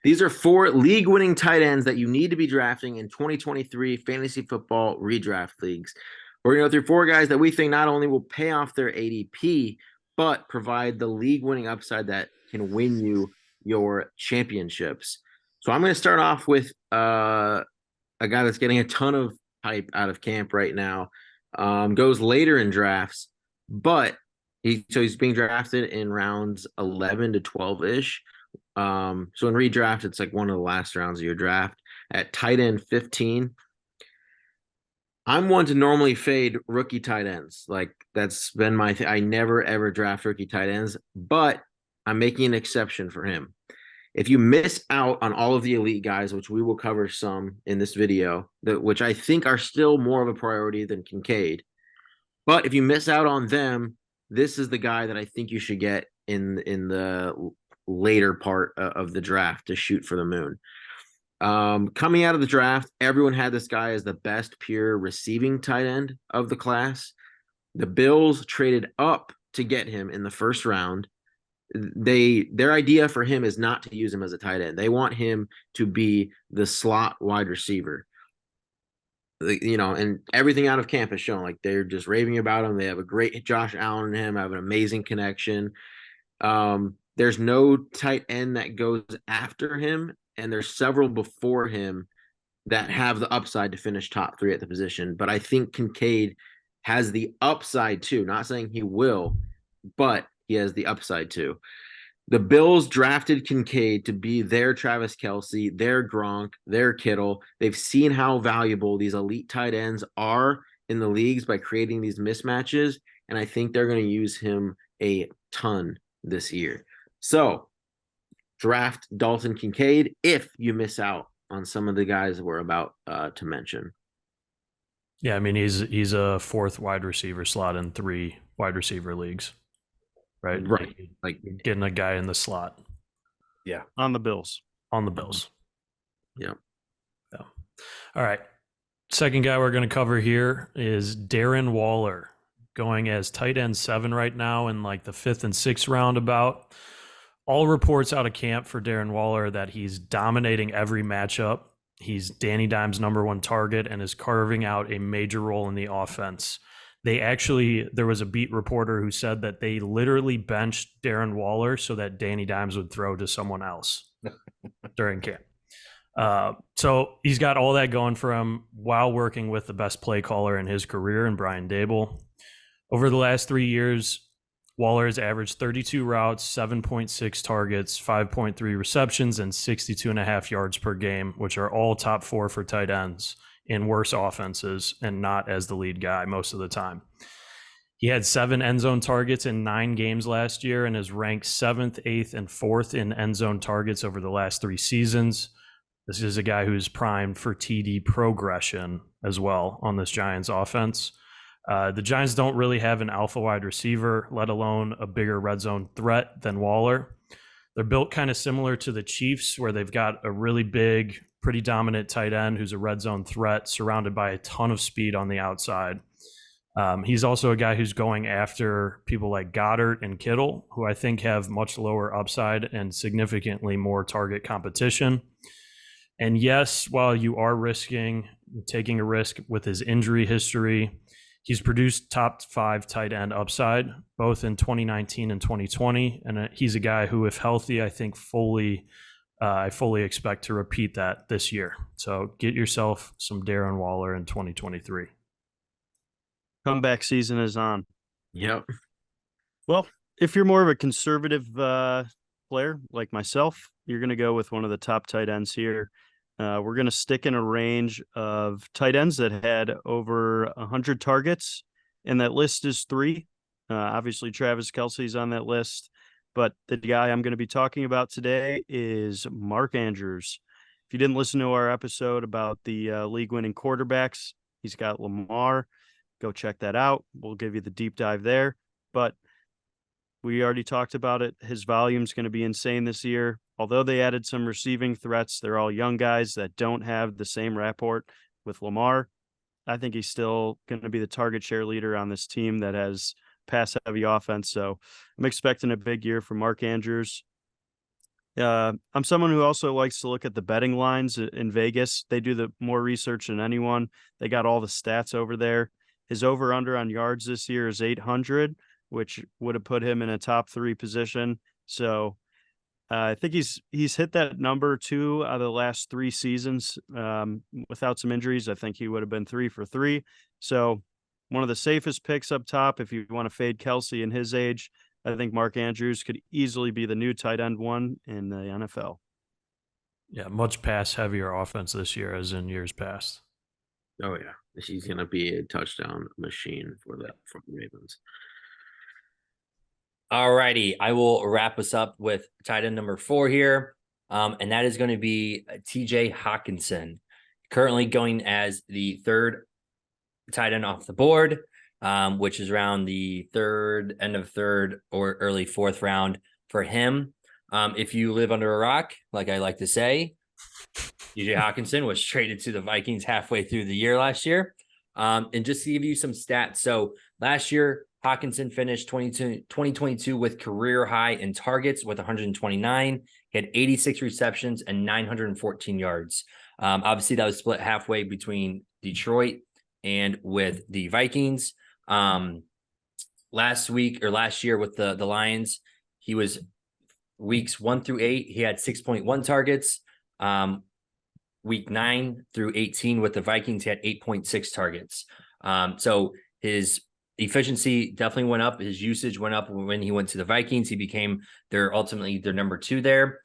These are four league-winning tight ends that you need to be drafting in 2023 fantasy football redraft leagues. We're going to go through four guys that we think not only will pay off their ADP, but provide the league-winning upside that can win you your championships. So I'm going to start off with a guy that's getting a ton of hype out of camp right now. Goes later in drafts, but he's being drafted in rounds 11 to 12 ish. So in redraft, it's like one of the last rounds of your draft. At tight end 15, I'm one to normally fade rookie tight ends. Like that's been my thing. I never ever draft rookie tight ends, but I'm making an exception for him. If you miss out on all of the elite guys, which we will cover some in this video, which I think are still more of a priority than Kincaid, but if you miss out on them, this is the guy that I think you should get in the later part of the draft to shoot for the moon. Coming out of the draft, everyone had this guy as the best pure receiving tight end of the class. The Bills traded up to get him in the first round. Their idea for him is not to use him as a tight end. They want him to be the slot wide receiver. And everything out of camp has shown like they're just raving about him. They have a great Josh Allen and him, have an amazing connection. There's no tight end that goes after him, and there's several before him that have the upside to finish top three at the position. But I think Kincaid has the upside too. Not saying he will, but he has the upside too. The Bills drafted Kincaid to be their Travis Kelce, their Gronk, their Kittle. They've seen how valuable these elite tight ends are in the leagues by creating these mismatches, and I think they're going to use him a ton this year. So draft Dalton Kincaid if you miss out on some of the guys we're about to mention. Yeah, I mean he's a fourth wide receiver slot in 3 wide receiver leagues, right? Right. Like getting a guy in the slot. Yeah, on the Bills. Yeah. Yeah. All right. Second guy we're going to cover here is Darren Waller, going as tight end 7 right now in like the 5th and 6th round about. All reports out of camp for Darren Waller that he's dominating every matchup. He's Danny Dimes' number 1 target and is carving out a major role in the offense. There was a beat reporter who said that they literally benched Darren Waller so that Danny Dimes would throw to someone else during camp. So he's got all that going for him while working with the best play caller in his career in Brian Daboll. Over the last 3 years, Waller has averaged 32 routes, 7.6 targets, 5.3 receptions, and 62.5 yards per game, which are all top 4 for tight ends in worse offenses and not as the lead guy most of the time. He had 7 end zone targets in 9 games last year and is ranked 7th, 8th, and 4th in end zone targets over the last 3 seasons. This is a guy who's primed for TD progression as well on this Giants offense. The Giants don't really have an alpha wide receiver, let alone a bigger red zone threat than Waller. They're built kind of similar to the Chiefs, where they've got a really big, pretty dominant tight end who's a red zone threat surrounded by a ton of speed on the outside. He's also a guy who's going after people like Goddard and Kittle, who I think have much lower upside and significantly more target competition. And yes, while you are taking a risk with his injury history, he's produced top 5 tight end upside, both in 2019 and 2020. And he's a guy who, if healthy, I think I fully expect to repeat that this year. So get yourself some Darren Waller in 2023. Comeback season is on. Yep. Well, if you're more of a conservative player like myself, you're going to go with one of the top tight ends here. We're going to stick in a range of tight ends that had over 100 targets, and that list is 3. Obviously, Travis Kelce's on that list, but the guy I'm going to be talking about today is Mark Andrews. If you didn't listen to our episode about the league-winning quarterbacks, he's got Lamar. Go check that out. We'll give you the deep dive there, but we already talked about it. His volume's going to be insane this year. Although they added some receiving threats, they're all young guys that don't have the same rapport with Lamar. I think he's still going to be the target share leader on this team that has pass-heavy offense. So I'm expecting a big year from Mark Andrews. I'm someone who also likes to look at the betting lines in Vegas. They do the more research than anyone. They got all the stats over there. His over under on yards this year is 800, which would have put him in a top 3 position. So I think he's hit that number 2 out of the last 3 seasons without some injuries. I think he would have been 3 for 3. So one of the safest picks up top if you want to fade Kelsey in his age. I think Mark Andrews could easily be the new tight end 1 in the NFL. Yeah, much pass heavier offense this year as in years past. Oh yeah, he's gonna be a touchdown machine for the Ravens. All righty, I will wrap us up with tight end number 4 here, and that is going to be TJ Hockenson, currently going as the 3rd tight end off the board, which is around the end of 3rd or early 4th round for him. If you live under a rock, like I like to say, TJ Hockenson was traded to the Vikings halfway through the year last year. And just to give you some stats. So last year, Hockenson finished 2022 with career high in targets with 129. He had 86 receptions and 914 yards. Obviously, that was split halfway between Detroit and with the Vikings. Last year with the Lions, he was weeks 1 through 8. He had 6.1 targets. Week 9 through 18 with the Vikings, he had 8.6 targets. So his efficiency definitely went up. His usage went up when he went to the Vikings. He became ultimately their number 2 there.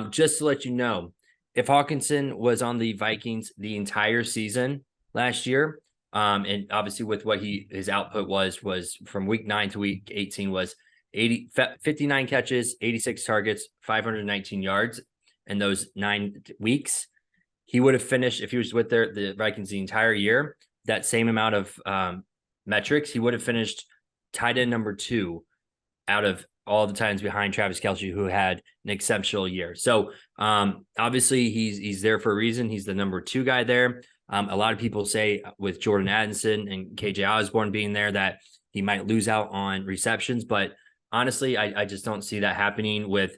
Just to let you know, if Hockenson was on the Vikings the entire season last year, and obviously with what his output was from week 9 to week 18 was 59 catches, 86 targets, 519 yards in those 9 weeks. He would have finished, if he was with the Vikings the entire year, that same amount of metrics, he would have finished tight end number 2 out of all the times behind Travis Kelce, who had an exceptional year. So obviously he's there for a reason. He's the number 2 guy there. A lot of people say with Jordan Addison and KJ Osborne being there that he might lose out on receptions, but honestly, I just don't see that happening with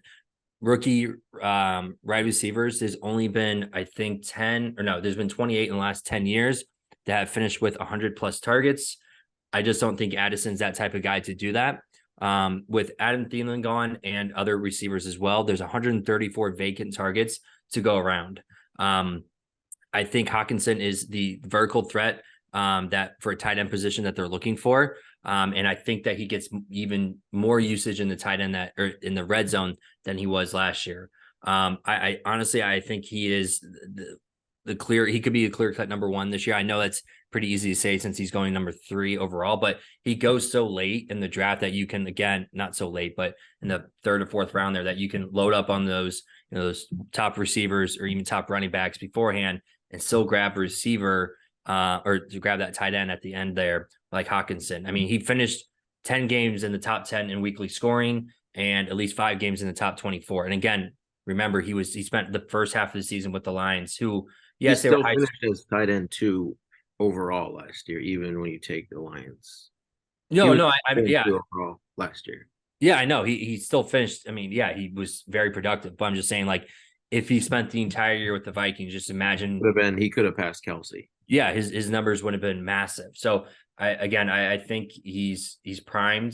rookie wide receivers. There's only been, I think, there's been 28 in the last 10 years that have finished with 100 plus targets. I just don't think Addison's that type of guy to do that. With Adam Thielen gone and other receivers as well, there's 134 vacant targets to go around. I think Hockenson is the vertical threat that for a tight end position that they're looking for. And I think that he gets even more usage in the tight end or in the red zone than he was last year. I honestly, I think he is he could be a clear cut number 1 this year. I know that's pretty easy to say since he's going number 3 overall, but he goes so late in the draft that you can, again, not so late, but in the 3rd or 4th round there, that you can load up on those top receivers or even top running backs beforehand and still grab a receiver or to grab that tight end at the end there, like Hockenson. I mean, he finished 10 games in the top 10 in weekly scoring and at least 5 games in the top 24. And again, remember, he spent the first half of the season with the Lions, who, yes, he they were still finished as tight end 2 overall last year, even when you take the Lions. Yeah. Overall last year. Yeah, I know. He still finished. I mean, yeah, he was very productive. But I'm just saying, like, if he spent the entire year with the Vikings, just imagine. He could have passed Kelsey. Yeah, his numbers would have been massive. So I think he's primed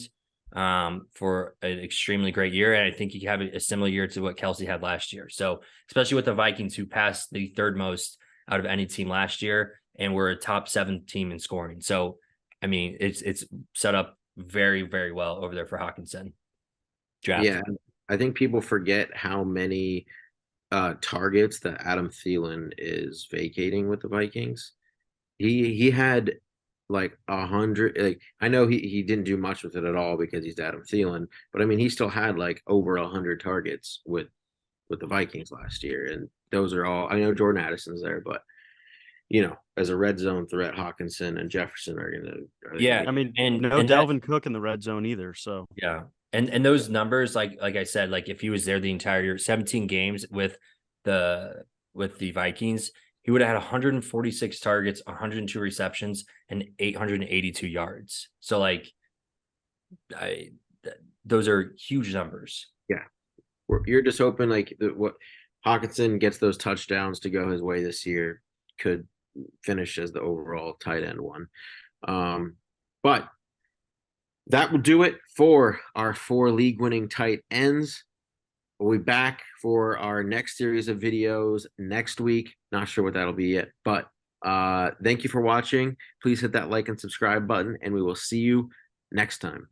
for an extremely great year, and I think he could have a similar year to what Kelsey had last year. So especially with the Vikings, who passed the 3rd most out of any team last year, and were a top 7 team in scoring. So I mean, it's set up very, very well over there for Hockenson. Draft. Yeah, I think people forget how many targets that Adam Thielen is vacating with the Vikings. He had like 100. Like, I know he didn't do much with it at all because he's Adam Thielen, but I mean, he still had like over 100 targets with the Vikings last year, and those are all. I know Jordan Addison's there, but as a red zone threat, Hockenson and Jefferson are gonna. Yeah, I mean, and Dalvin Cook in the red zone either. So yeah, and those numbers, like I said, like if he was there the entire year, 17 games with the Vikings, he would have had 146 targets, 102 receptions, and 882 yards. So like, those are huge numbers. Yeah. you're just hoping like what Hawkinson gets those touchdowns to go his way this year, could finish as the overall tight end one. But that will do it for our 4 league winning tight ends. We'll be back for our next series of videos next week. Not sure what that'll be yet, but thank you for watching. Please hit that like and subscribe button, and we will see you next time.